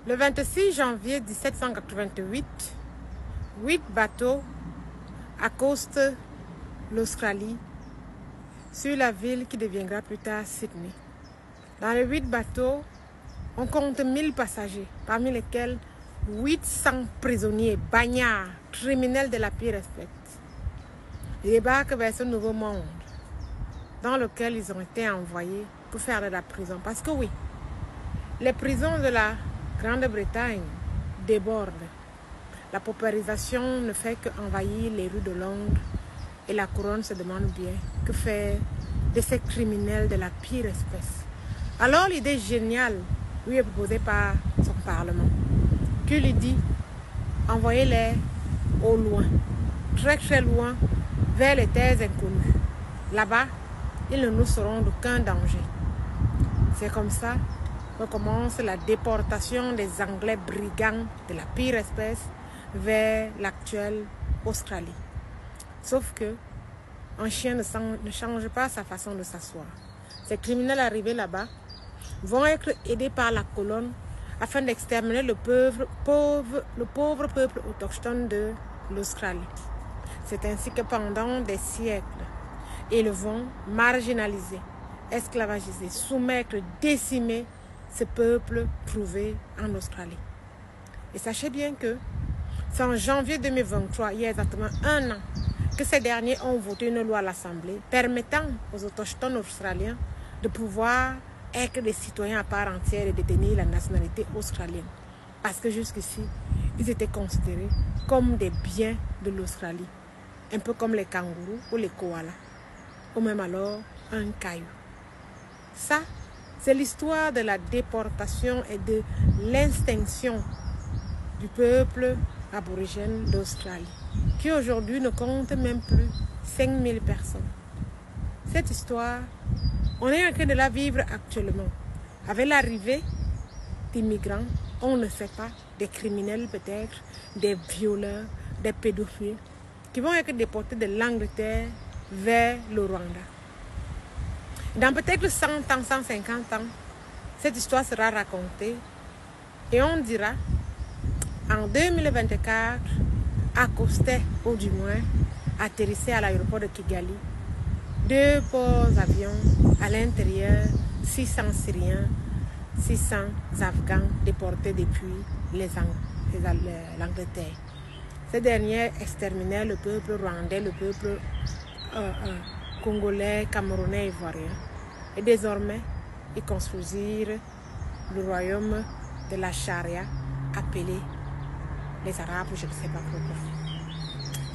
Le 26 janvier 1788, 8 bateaux accostent l'Australie sur la ville qui deviendra plus tard Sydney. Dans les 8 bateaux, on compte 1000 passagers, parmi lesquels 800 prisonniers, bagnards, criminels de la pire espèce. Ils débarquent vers ce nouveau monde dans lequel ils ont été envoyés pour faire de la prison. Parce que oui, les prisons de la Grande-Bretagne débordent. La paupérisation ne fait qu'envahir les rues de Londres et la couronne se demande bien que faire de ces criminels de la pire espèce. Alors l'idée géniale lui est proposée par son parlement, qui lui dit envoyez-les au loin, très très loin, vers les terres inconnues. Là-bas, ils ne nous seront d'aucun danger. C'est comme ça que commence la déportation des Anglais brigands de la pire espèce vers l'actuelle Australie. Sauf que un chien ne change pas sa façon de s'asseoir. Ces criminels arrivés là-bas vont être aidés par la colonne afin d'exterminer le pauvre peuple autochtone de l'Australie. C'est ainsi que pendant des siècles, ils vont marginaliser, esclavagiser, soumettre, décimer ce peuple trouvé en Australie. Et sachez bien que c'est en janvier 2023, il y a exactement un an, que ces derniers ont voté une loi à l'Assemblée permettant aux autochtones australiens de pouvoir être des citoyens à part entière et détenir la nationalité australienne. Parce que jusqu'ici, ils étaient considérés comme des biens de l'Australie. Un peu comme les kangourous ou les koalas. Ou même alors un caillou. Ça, c'est l'histoire de la déportation et de l'extinction du peuple aborigène d'Australie, qui aujourd'hui ne compte même plus 5000 personnes. Cette histoire, on est en train de la vivre actuellement. Avec l'arrivée d'immigrants, on ne sait pas, des criminels peut-être, des violeurs, des pédophiles, qui vont être déportés de l'Angleterre vers le Rwanda. Dans peut-être 100 ans, 150 ans, cette histoire sera racontée et on dira, en 2024, accostait, ou du moins, atterrissait à l'aéroport de Kigali, 2 pauvres avions, à l'intérieur, 600 Syriens, 600 Afghans déportés depuis l'Angleterre. Ces derniers exterminaient le peuple rwandais, le peuple congolais, camerounais, ivoirien. Et désormais, ils construisirent le royaume de la charia, appelé les Arabes, je ne sais pas pourquoi.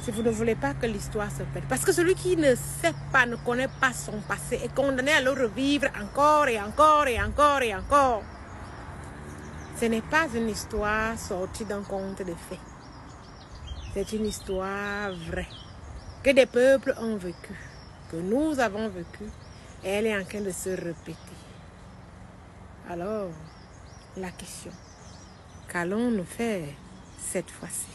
Si vous ne voulez pas que l'histoire se perde, parce que celui qui ne sait pas, ne connaît pas son passé, est condamné à le revivre encore et encore et encore et encore. Ce n'est pas une histoire sortie d'un conte de fées. C'est une histoire vraie, que des peuples ont vécu, que nous avons vécu, et elle est en train de se répéter. Alors, la question, qu'allons-nous faire cette fois-ci?